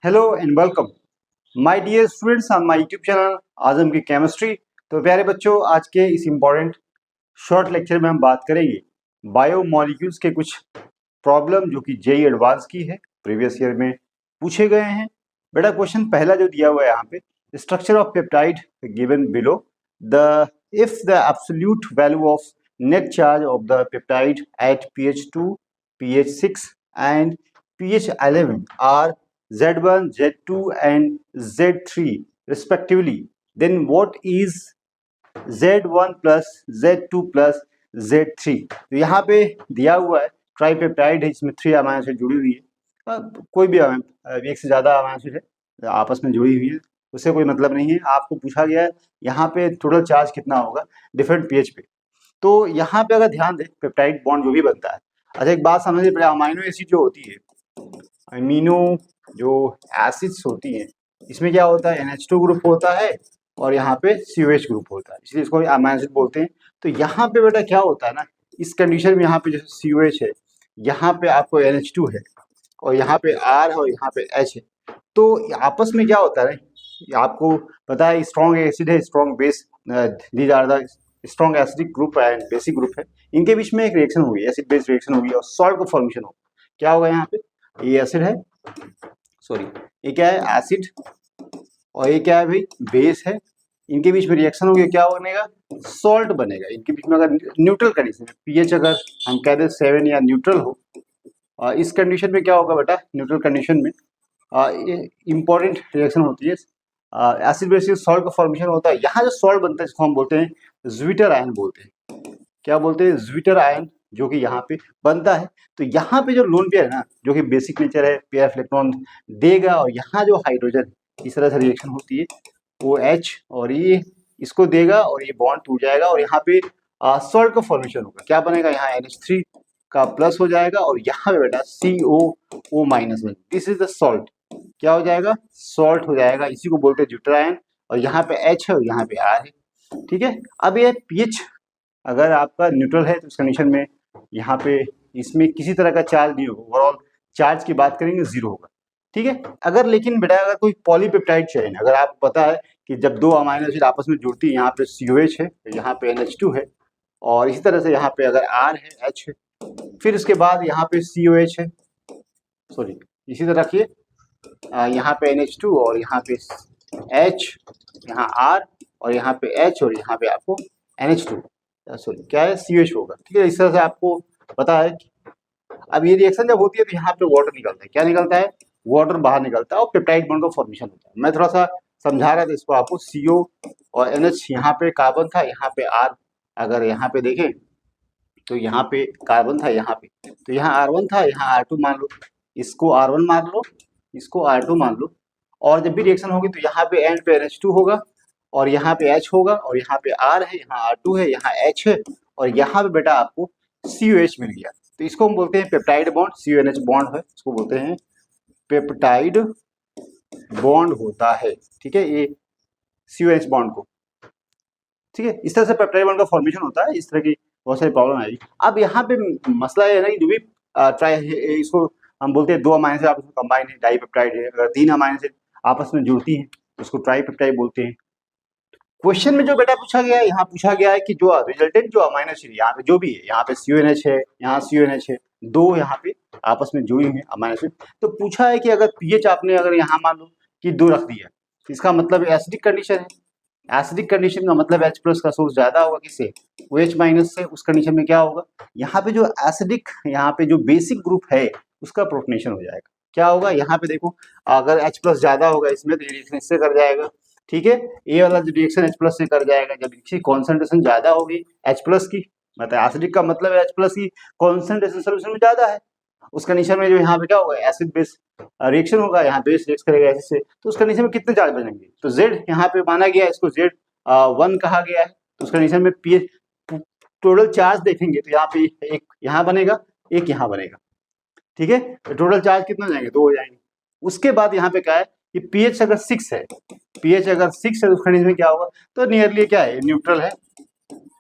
Hello and welcome my dear students on my YouTube channel Azam की chemistry. तो प्यारे बच्चों, आज के इस इम्पॉर्टेंट शॉर्ट लेक्चर में हम बात करेंगे बायोमॉलिक्यूल्स के कुछ प्रॉब्लम जो कि जेई एडवांस की है, प्रीवियस ईयर में पूछे गए हैं। बेटा क्वेश्चन पहला जो दिया हुआ है यहाँ पे, structure of peptide given below the if the absolute value of net charge of the peptide at pH2 pH6 and pH11 are Z1, Z2 and Z3 respectively, then what is Z1 plus Z2 plus Z3? तो यहाँ पे दिया हुआ है tripeptide है, इसमें 3 amino acid जुड़ी हुई है। कोई भी एक से ज़्यादा अमाइनो एसिड है आपस में जुड़ी हुई है, उससे कोई मतलब नहीं है। आपको पूछा गया है यहाँ पे टोटल चार्ज कितना होगा डिफरेंट पीएच पे। तो यहाँ पे अगर ध्यान दें पेप्टाइड बॉन्ड जो भी बनता है, अच्छा एक बात समझिए, पहले अमाइनो एसिड जो होती है, अमीनो जो एसिड्स होती हैं, इसमें क्या होता है NH2 ग्रुप होता है और यहाँ पे COH ग्रुप होता है, इसलिए इसको अमाइनो एसिड बोलते हैं। तो यहाँ पे बेटा क्या होता है ना, इस कंडीशन में यहाँ पे जैसे COH है, यहाँ पे आपको NH2 है और यहाँ पे R है और यहाँ पे H है, तो आपस में क्या होता है ना, आपको पता है स्ट्रॉन्ग एसिड है, strong base, these are the strong acidic group and basic group है, इनके बीच में एक रिएक्शन होगी, एसिड बेस रिएक्शन होगी और सॉल्ट का फॉर्मेशन होगा। क्या होगा यहाँ पे, ये एसिड है, सॉरी ये क्या है एसिड और ये क्या है भाई बेस है, इनके बीच में रिएक्शन होगी, क्या बनेगा सॉल्ट बनेगा। इनके बीच में अगर न्यूट्रल कंडीशन पीएच अगर हम कह दें 7 या न्यूट्रल हो, इस कंडीशन में क्या होगा बेटा, न्यूट्रल कंडीशन में इंपॉर्टेंट रिएक्शन होती है, एसिड बेस सॉल्ट का फॉर्मेशन होता है। यहाँ जो सॉल्ट बनता है इसको हम बोलते हैं ज्विटर आयन बोलते हैं। क्या बोलते हैं, ज्विटर आयन, जो कि यहाँ पे बनता है। तो यहाँ पे जो लोन पेयर है ना, जो कि बेसिक नेचर है, पेयर ऑफ इलेक्ट्रॉन देगा और यहाँ जो हाइड्रोजन इस तरह से रिएक्शन होती है, OH और ये इसको देगा और ये बॉन्ड टूट जाएगा और यहाँ पे सॉल्ट का फॉर्मेशन होगा। क्या बनेगा, यहाँ NH3 का प्लस हो जाएगा और यहाँ पे बेटा COO माइनस बन, दिस इज द सॉल्ट। क्या हो जाएगा, सॉल्ट हो जाएगा, इसी को बोलते हैं ज्विटर आयन। और यहाँ पे H है और यहाँ पे R है, ठीक है। अब ये पीएच अगर आपका न्यूट्रल है तो इस कंडीशन में यहाँ पे इसमें किसी तरह का चार्ज नहीं होगा, ओवरऑल चार्ज की बात करेंगे 0 होगा, ठीक है। अगर लेकिन बेटा अगर कोई पॉलीपेप्टाइड चेन, अगर आपको पता है कि जब 2 अमाइनो एसिड आपस में जुड़ती है, यहाँ पे COH है, यहाँ पे NH2 है और इसी तरह से यहाँ पे अगर R है, H है, फिर उसके बाद यहाँ पे COH है, सॉरी इसी तरह रखिए, यहाँ पे NH2 और यहाँ पे H, यहाँ R और यहाँ पे H और यहाँ पे आपको NH2, सॉरी क्या है COH होगा, ठीक है। इस तरह से आपको पता है कि अब ये रिएक्शन जब होती है तो यहाँ पे वाटर निकलता है, क्या निकलता है, वाटर बाहर निकलता है और पेप्टाइड बॉन्ड का फॉर्मेशन होता है। मैं थोड़ा सा समझा रहा था इसको आपको, CO और NH, यहाँ पे कार्बन था, यहाँ पे R, अगर यहाँ पे देखें तो यहाँ पे कार्बन था, यहाँ पे तो यहाँ R1 था, यहाँ R2 मान लो, इसको R1 मान लो, इसको R2 मान लो, और जब भी रिएक्शन होगी तो यहाँ पे एंड पे NH2 होगा और यहाँ पे H होगा और यहाँ पे R है, यहाँ R2 है, यहाँ H है और यहाँ पे बेटा आपको COH मिल गया। तो इसको हम बोलते हैं पेप्टाइड बॉन्ड, CONH बॉन्ड है, इसको बोलते हैं पेप्टाइड बॉन्ड होता है, ठीक है, ये CONH बॉन्ड को, ठीक है। इस तरह से पेप्टाइड बॉन्ड का फॉर्मेशन होता है। इस तरह की बहुत सारी प्रॉब्लम आएगी। अब यहाँ पे मसला ये है ना कि जो भी इसको हम बोलते हैं 2 अमाइनो एसिड आपस में कंबाइन है, डाइपेप्टाइड है। अगर 3 अमाइनो एसिड आपस में जुड़ती हैं तो उसको ट्राइपेप्टाइड बोलते हैं। क्वेश्चन में जो बेटा पूछा गया है, यहाँ पूछा गया है कि जो रिजल्टेंट जो अमाइनो एसिड यहाँ पे जो भी है, यहाँ पे CONH है, यहाँ CONH है, 2 यहाँ पे आपस में जुड़ी हुई है अमाइनो एसिड। तो पूछा है कि अगर पीएच आपने अगर यहाँ मान लो कि 2 रख दिया, इसका मतलब एसिडिक कंडीशन है। एसिडिक कंडीशन का मतलब H प्लस का सोर्स ज्यादा होगा किससे, OH माइनस से। उस कंडीशन में क्या होगा, यहाँ पे जो एसिडिक, यहाँ पे जो बेसिक ग्रुप है उसका प्रोटोनेशन हो जाएगा। क्या होगा, यहाँ पे देखो अगर H प्लस ज्यादा होगा इसमें तो रिएक्शन इससे कर जाएगा, ठीक है। ये वाला जो रिएक्शन H प्लस से कर जाएगा। जब इसकी कॉन्सेंट्रेशन ज्यादा होगी H प्लस की, मतलब एसिडिक का मतलब है H प्लस की कॉन्सेंट्रेशन सोल्यूशन में ज्यादा है, उस कंडीशन में जो यहाँ पे क्या होगा, एसिड बेस रिएक्शन होगा, यहाँ बेस रिएक्ट करेगा एसिड से, तो उस कंडीशन में कितने चार्ज बनेंगे, तो Z यहाँ पे माना गया, इसको Z1 कहा गया है। तो उस कंडीशन में पीएच टोटल चार्ज देखेंगे तो यहाँ पे एक यहाँ बनेगा, एक यहाँ बनेगा, ठीक है। तो टोटल चार्ज कितना हो जाएंगे, 2 हो जाएंगे। उसके बाद यहाँ पे क्या है कि पीएच अगर 6 है, पीएच अगर 6 है तो उस कंडीशन में क्या होगा, तो नियरली क्या है, न्यूट्रल है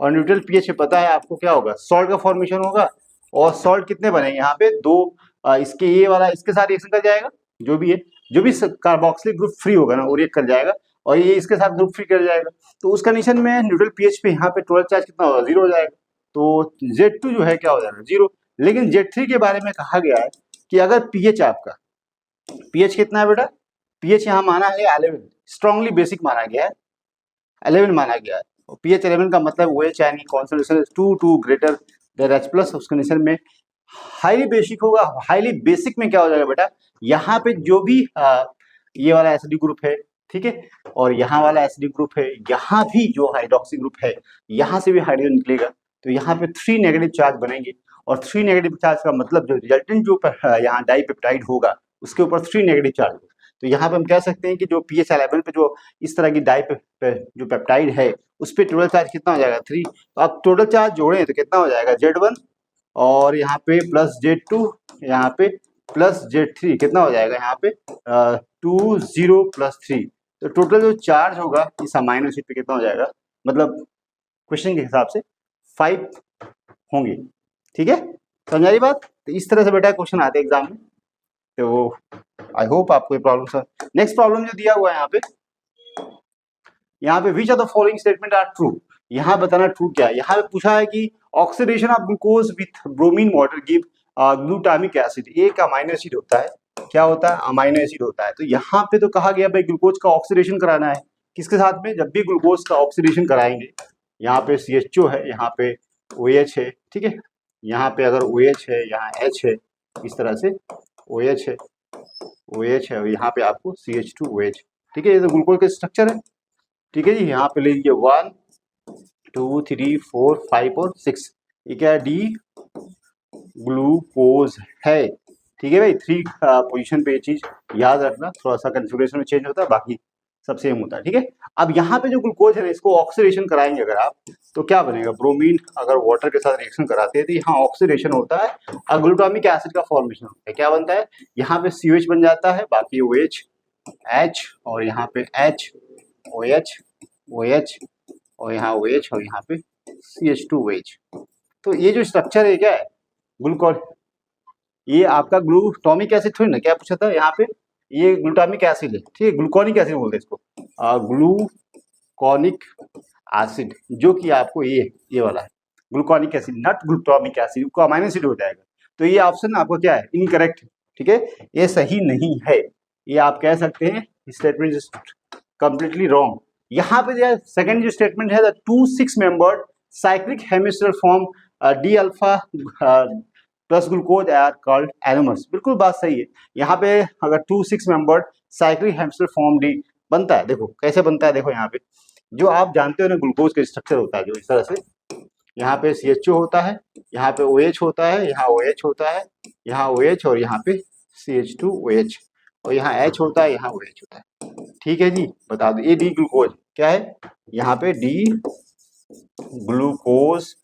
और न्यूट्रल पीएच में पता है आपको क्या होगा, सॉल्ट का फॉर्मेशन होगा। और सॉल्ट कितने बनेंगे यहाँ पे, 2, इसके ये वाला इसके साथ रिएक्शन कर जाएगा जो भी है, जो भी कार्बोक्सिलिक ग्रुप फ्री होगा ना वो रिएक्ट कर जाएगा और ये इसके साथ ग्रुप फ्री कर जाएगा। तो उस कंडीशन में न्यूट्रल पीएच पे यहाँ पे टोटल चार्ज कितना होगा, 0 हो जाएगा। तो Z2 जो है क्या हो जाएगा, 0। लेकिन Z3 के बारे में कहा गया है कि अगर पीएच आपका, पीएच कितना है बेटा, पीएच यहाँ माना है 11, स्ट्रांगली बेसिक माना गया है, 11 माना गया है। और पीएच 11 का मतलब वो है यानी concentration 2 greater than H plus, उस कंडीशन में हाईली बेसिक होगा। हाईली बेसिक में क्या हो जाएगा बेटा, यहाँ पे जो भी ये वाला एसिडिक ग्रुप है, ठीक है, और यहाँ वाला एसिडिक ग्रुप है, यहाँ भी जो हाइड्रोक्सी ग्रुप है, यहाँ से भी हाइड्रोजन निकलेगा, तो यहाँ पे 3 नेगेटिव चार्ज बनेंगे। और 3 नेगेटिव चार्ज का मतलब जो रिजल्टेंट जो यहाँ डाइपेप्टाइड होगा उसके ऊपर 3 नेगेटिव चार्ज होगा। तो यहाँ पे हम कह सकते हैं कि जो pH 11 पे जो इस तरह की जो पेप्टाइड है उस पर टोटल चार्ज कितना हो जाएगा, 3। तो आप टोटल चार्ज जोड़ें तो कितना हो जाएगा, Z1 और यहाँ पे प्लस Z2, यहाँ पे प्लस Z3, कितना हो जाएगा यहाँ पे 2 0 प्लस 3। तो टोटल जो चार्ज होगा इस अमाइनो एसिड पे कितना हो जाएगा, मतलब क्वेश्चन के हिसाब से 5 होंगे। ठीक है, समझ आई बात। तो इस तरह से बेटा क्वेश्चन आते हैं एग्जाम में। तो आई होप आपको ये प्रॉब्लम सर। नेक्स्ट प्रॉब्लम जो दिया हुआ है यहाँ पे which of the following statement are true, यहाँ बताना ट्रू क्या है। यहाँ पे पूछा है कि oxidation of glucose with bromine water give glutamic acid. एक अमाइनो एसिड होता है, क्या होता है, अमाइनो एसिड होता है। तो यहाँ पे तो कहा गया भाई ग्लूकोज का ऑक्सीडेशन कराना है, किसके साथ में, जब भी ग्लूकोज का ऑक्सीडेशन कराएंगे, यहाँ पे CHO है, यहाँ पे OH है, ठीक है, यहाँ पे अगर OH है, यहाँ H है, इस तरह से OH है, OH है, और यहाँ पे आपको CH2OH, ठीक है, ये तो ग्लूकोज का स्ट्रक्चर है। ठीक है जी, यहाँ पे ले लीजिए 1 2 3 4 5 और 6, ये क्या है, डी ग्लूकोज है। ठीक है भाई, 3 पोजीशन पे ये चीज याद रखना, थोड़ा सा कंफिग्रेशन में चेंज होता है, बाकी सब सेम होता है। ठीक है, अब यहाँ पे जो ग्लूकोज है ना, इसको ऑक्सीडेशन कराएंगे अगर आप, तो क्या बनेगा, ब्रोमीन अगर वाटर के साथ रिएक्शन कराते हैं तो यहाँ ऑक्सीडेशन होता है और ग्लूटामिक एसिड का फॉर्मेशन होता है। क्या बनता है, यहाँ पे CH बन जाता है, बाकी OH H और यहाँ पे H OH OH और यहाँ OH और यहाँ पे CH2OH। तो ये जो स्ट्रक्चर है क्या है, ग्लूकोज, ये आपका ग्लूटामिक एसिड थोड़ी ना, क्या पूछा था यहाँ पे, ये ग्लूटामिक एसिड है, ठीक है, ग्लूकोनिक एसिड बोलते हैं इसको, ग्लूकोनिक एसिड, जो कि आपको ये वाला है gluconic acid, not glutamic acid, को अमाइनो एसिड हो जाएगा। तो ये ऑप्शन आपका क्या है, इनकरेक्ट। ठीक है, ये सही नहीं है, ये आप कह सकते हैं स्टेटमेंट इज कंप्लीटली रॉन्ग। यहाँ पे जो सेकंड जो स्टेटमेंट है, 2 6 membered cyclic hemiacetal form D alpha plus glucose are called anomers. बिल्कुल बात सही है। यहाँ पे अगर 2 6 membered cyclic hemiacetal form D बनता है, देखो कैसे बनता है, देखो यहाँ पे जो आप जानते हो ना ग्लूकोज का स्ट्रक्चर होता है जो इस तरह से, यहाँ पे CHO होता है, यहाँ पे OH होता है, यहाँ OH होता है, यहाँ OH और यहाँ पे CH2OH और यहाँ H होता है, यहाँ OH होता है। ठीक है जी, बता दो ये डी ग्लूकोज क्या है, यहाँ पे डी ग्लूकोज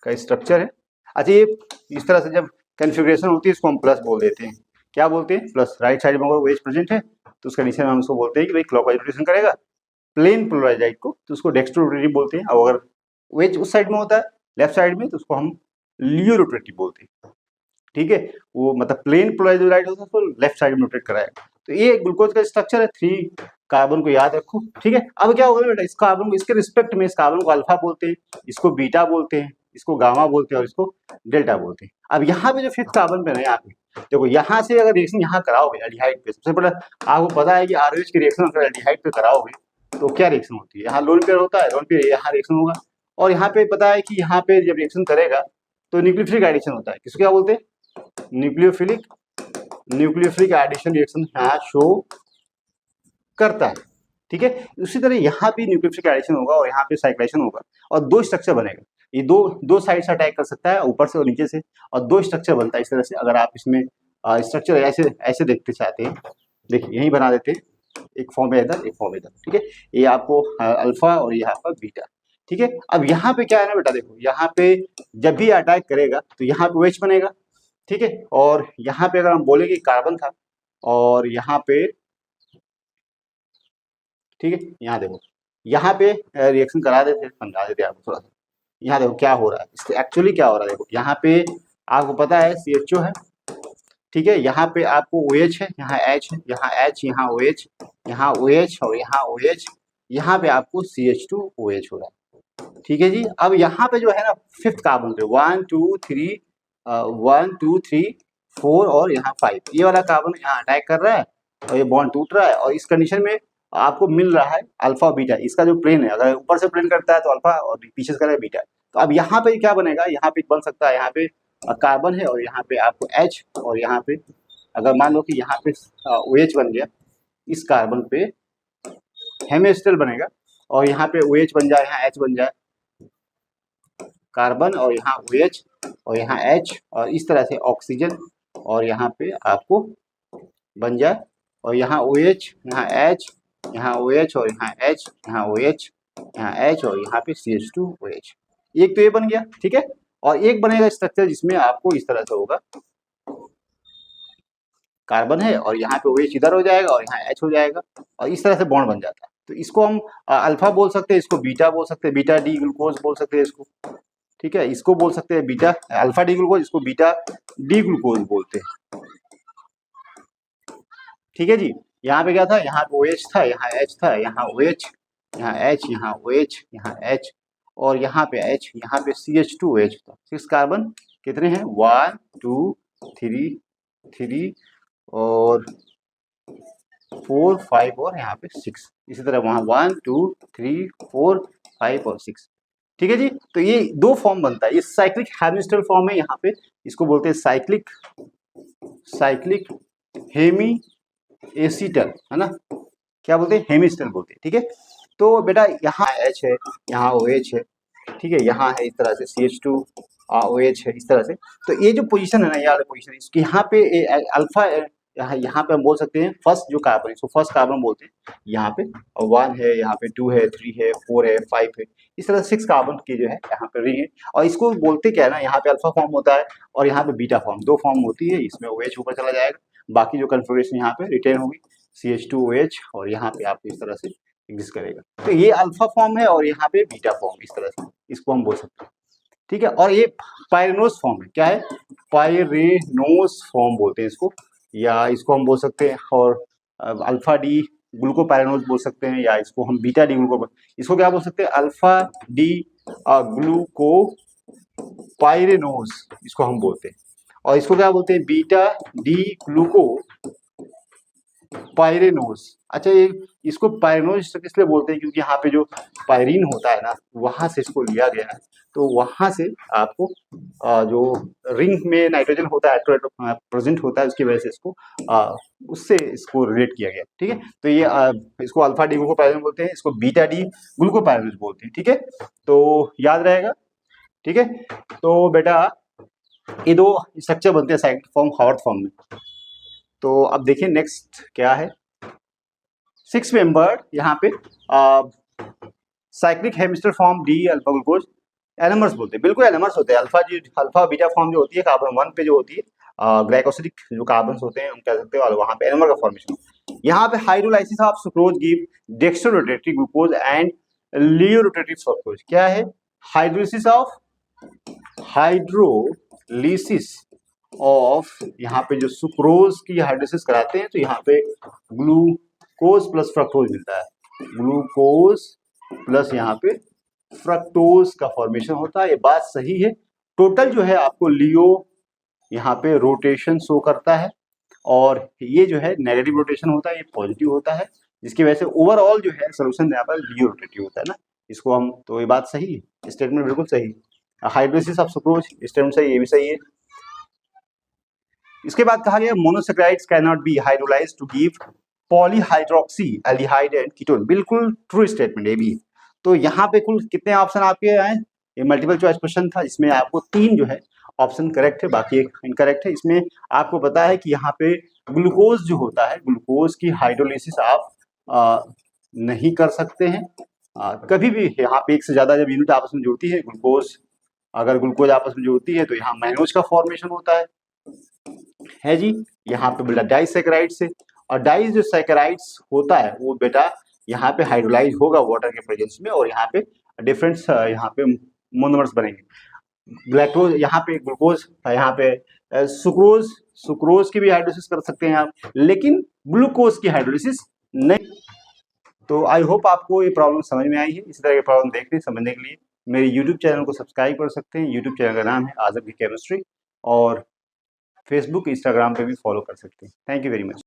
का स्ट्रक्चर है। अच्छा, ये इस तरह से जब कन्फिग्रेशन होती है इसको हम प्लस बोल देते हैं, क्या बोलते हैं, प्लस। राइट साइड में अगर OH प्रेजेंट है तो उस कंडीशन में हम उसको बोलते हैं कि भाई क्लॉकवाइज रोटेशन करेगा, प्लेन पोलराइज्ड को तो उसको डेक्स्ट्रोरोटेटिव बोलते हैं, और अगर OH उस साइड में होता है लेफ्ट साइड में तो उसको हम लियो रोटेटिव बोलते हैं। ठीक है, वो मतलब प्लेन पोलराइज्ड राइट होता है तो लेफ्ट साइड में रोटेट कराएगा। तो ये ग्लूकोज का स्ट्रक्चर है, 3 कार्बन को याद रखो। ठीक है, अब क्या होगा बेटा, इस कार्बन को इसके रिस्पेक्ट में इस कार्बन को अल्फा बोलते हैं, इसको बीटा बोलते हैं, इसको गामा बोलते हैं और इसको डेल्टा बोलते हैं। अब यहाँ पे जो 5th कार्बन पे ना, यहाँ पे देखो, यहाँ से अगर रिएक्शन यहाँ कराओगे एल्डिहाइड पे, सबसे पहले आपको पता है कि RH की रिएक्शन अगर एल्डिहाइड पे कराओगे तो क्या रिएक्शन होती है, यहाँ लोन पेयर होता है, लोन पेयर यहाँ रिएक्शन होगा, और यहाँ पे पता है कि यहाँ पे जब रिएक्शन करेगा तो न्यूक्लियोफिलिक एडिशन होता है, किसको क्या बोलते हैं, न्यूक्लियोफिलिक एडिशन रिएक्शन यहाँ शो करता है। ठीक है, उसी तरह यहाँ भी न्यूक्लियोफिलिक एडिशन होगा और यहाँ पे साइक्लेशन होगा और 2 स्ट्रक्चर बनेगा। ये दो साइड से अटैक कर सकता है, ऊपर से और नीचे से, और 2 स्ट्रक्चर बनता है इस तरह से। अगर आप इसमें स्ट्रक्चर ऐसे देखते चाहते हैं, देखिए यही बना देते हैं, एक फॉर्म है इधर, एक फॉर्म इधर। ठीक है, ये आपको अल्फा और ये आपका बीटा। ठीक है, अब यहाँ पे क्या है ना बेटा, देखो यहाँ पे जब भी अटैक करेगा तो यहाँ पे OH बनेगा। ठीक है, और यहाँ पे अगर हम बोले कि कार्बन था और यहाँ पे, ठीक है, यहाँ देखो, यहाँ पे रिएक्शन करा देते, समझा देते आपको थोड़ा सा। यहाँ देखो क्या हो रहा है, इससे एक्चुअली क्या हो रहा है, देखो यहाँ पे आपको पता है CHO है, ठीक है, यहाँ पे आपको OH है, यहाँ H है, यहाँ H, यहाँ OH, यहाँ OH और यहाँ OH, यहाँ पे आपको CH2OH हो रहा है। ठीक है जी। अब यहाँ पे जो है ना 5th कार्बन पे 1 2 3 1 2 3 4 और यहाँ 5, ये वाला कार्बन यहाँ अटैक कर रहा है और ये बॉन्ड टूट रहा है, और इस कंडीशन में आपको मिल रहा है अल्फा और बीटा। इसका जो प्लेन है, अगर ऊपर से प्लेन करता है तो अल्फा और पीछे से करेगा बीटा। तो अब यहाँ पे क्या बनेगा, यहाँ पे बन सकता है, यहाँ पे कार्बन है और यहाँ पे आपको H, और यहाँ पे अगर मान लो कि यहाँ पे OH बन गया, इस कार्बन पे हेमिस्टर बनेगा और यहाँ पे OH बन जाए, यहाँ H बन जाए, कार्बन और यहाँ OH और यहाँ H, और इस तरह से ऑक्सीजन और यहाँ पे आपको बन जाए, और यहाँ OH, यहाँ H, यहाँ OH और यहाँ H, यहाँ OH, यहाँ H और यहाँ पे CH2OH। एक तो ये बन गया, ठीक है। और एक बनेगा स्ट्रक्चर जिसमें आपको इस तरह से होगा, कार्बन है और यहाँ पे OH इधर हो जाएगा और यहाँ H हो जाएगा, और इस तरह से बॉन्ड बन जाता है। तो इसको हम अल्फा बोल सकते हैं, इसको बीटा बोल सकते हैं, बीटा डी ग्लूकोज बोल सकते हैं इसको, ठीक है। इसको बोल सकते हैं बीटा अल्फा डी ग्लूकोज, इसको बीटा डी ग्लूकोज बोलते हैं, ठीक है जी। यहाँ पे क्या था, यहाँ पे OH था, यहाँ H था, यहाँ OH, यहाँ H, यहाँ OH, यहाँ H और यहाँ पे H, यहाँ पे CH2OH था। 6 कार्बन कितने हैं, 1 2 3 3 और 4 5 और यहाँ पे 6, इसी तरह वहाँ 1 2 3 4 5 और 6, ठीक है जी। तो ये दो फॉर्म बनता है, ये साइक्लिक हेमिस्टर फॉर्म है, यहाँ पे इसको बोलते हैं साइक्लिक हेमी एसीटल, है ना, क्या बोलते हैं, हेमिस्टर बोलते हैं, ठीक है। तो बेटा यहाँ H है, यहाँ OH है, ठीक है, यहाँ है इस तरह से CH2OH है, इस तरह से। तो ये जो पोजीशन है ना, ये वाला पोजीशन, इसकी यहाँ पे अल्फा, यहाँ पे हम बोल सकते हैं फर्स्ट जो कार्बन है, इसको फर्स्ट कार्बन बोलते हैं। यहाँ पे 1 है, यहाँ पे 2 है, 3 है, 4 है, 5 है, इस तरह 6 कार्बन की जो है यहाँ पे रिंग है। और इसको बोलते क्या है ना, यहाँ पे अल्फा फॉर्म होता है और यहाँ पे बीटा फॉर्म, दो फॉर्म होती है। इसमें OH ऊपर चला जाएगा, बाकी जो कन्फिगरेशन यहाँ पे रिटेन होगी CH2OH, और यहाँ पे आपको इस तरह से एग्जिस्ट करेगा। तो ये अल्फा फॉर्म है और यहाँ पे बीटा फॉर्म, इस तरह से इसको हम बोल सकते हैं, ठीक है। और ये पायरेनोस फॉर्म है, क्या है, पायरेनोस फॉर्म बोलते हैं इसको, या इसको हम बोल सकते हैं और अल्फा डी ग्लूकोपायरेनोस बोल सकते हैं, या इसको हम बीटा डी ग्लूको, इसको क्या बोल सकते हैं, अल्फा डी ग्लूको पायरेनोस इसको हम बोलते हैं, और इसको क्या बोलते हैं, बीटा डी ग्लूको पायरेनोस। अच्छा, ये इसको पायरेनोस इसलिए बोलते हैं क्योंकि यहाँ पे जो पायरीन होता है ना, वहां से इसको लिया गया है, तो वहां से आपको जो रिंग में नाइट्रोजन होता है प्रेजेंट होता है, उसकी वजह से इसको उससे इसको रिलेट किया गया, ठीक है। तो ये इसको अल्फा डी ग्लूकोपायरेनोस बोलते हैं, इसको बीटा डी ग्लूकोपायरेनोस बोलते हैं, ठीक है। तो याद रहेगा, ठीक है। तो बेटा ये दो स्ट्रक्चर बनते हैं साइक्लिक फॉर्म, हार्वर्ड फॉर्म में। तो अब देखिए नेक्स्ट क्या है, 6 मेंबर्ड यहाँ पे cyclic hemiacetal form D alpha glucose, anomers बोलते हैं, बिल्कुल एनमर्स होते हैं। अल्फा बीटा फॉर्म जो होती है कार्बन 1 पे जो होती है, ग्लाइकोसिडिक जो कार्बन होते हैं, हम कह सकते हैं, और वहाँ पे एनमर का फॉर्मेशन। यहाँ पे hydrolysis of sucrose give dextrorotatory glucose and laevorotatory sucrose. क्या है, हाइड्रोलिसिस ऑफ यहाँ पे जो सुक्रोज की हाइड्रोलिसिस कराते हैं, तो यहाँ पे ग्लूकोज प्लस फ्रक्टोज मिलता है, ग्लूकोज प्लस यहाँ पे फ्रक्टोज का फॉर्मेशन होता है। ये बात सही है। टोटल जो है आपको लियो यहाँ पे रोटेशन शो करता है, और ये जो है नेगेटिव रोटेशन होता है, ये पॉजिटिव होता है, जिसकी वजह से ओवरऑल जो है सोल्यूशन यहाँ पर लियो रोटेटिव होता है ना, इसको हम, तो ये बात सही है, स्टेटमेंट बिल्कुल सही। हाइड्रोलिसिस ऑफ सुक्रोज स्टेटमेंट सही, ये भी सही है। इसके बाद कहा गया monosaccharides can not be hydrolysed to give polyhydroxy aldehyde and ketone, बिल्कुल ट्रू स्टेटमेंट ये भी। तो यहाँ पे कुल कितने ऑप्शन आपके आए, ये मल्टीपल चॉइस क्वेश्चन था, इसमें आपको 3 जो है ऑप्शन करेक्ट है, बाकी एक इनकरेक्ट है। इसमें आपको पता है कि यहाँ पे ग्लूकोज जो होता है, ग्लूकोज की हाइड्रोलिसिस आप नहीं कर सकते हैं कभी भी। यहाँ पे एक से ज्यादा जब यूनिट आपस में जुड़ती है, ग्लूकोज अगर ग्लूकोज आपस में जुड़ती है, तो यहाँ मैनोज का फॉर्मेशन होता है जी। यहाँ पे बेटा डाइसैकेराइड्स है, और डाइस जो सैकेराइड्स होता है वो बेटा यहाँ पे हाइड्रोलाइज होगा वाटर के प्रेजेंस में, और यहाँ पे डिफरेंट यहाँ पे मोनोमर्स बनेंगे। ग्लैक्टोज यहाँ पे ग्लूकोज, यहाँ पे सुक्रोज सुक्रोज की भी हाइड्रोलिसिस कर सकते हैं आप, लेकिन ग्लूकोज की हाइड्रोलिसिस नहीं। तो आई होप आपको ये प्रॉब्लम समझ में आई है। इसी तरह की प्रॉब्लम देखने समझने के लिए मेरे यूट्यूब चैनल को सब्सक्राइब कर सकते हैं। यूट्यूब चैनल का नाम है आजम की केमिस्ट्री, और फेसबुक इंस्टाग्राम पे भी फॉलो कर सकते हैं। Thank you very much.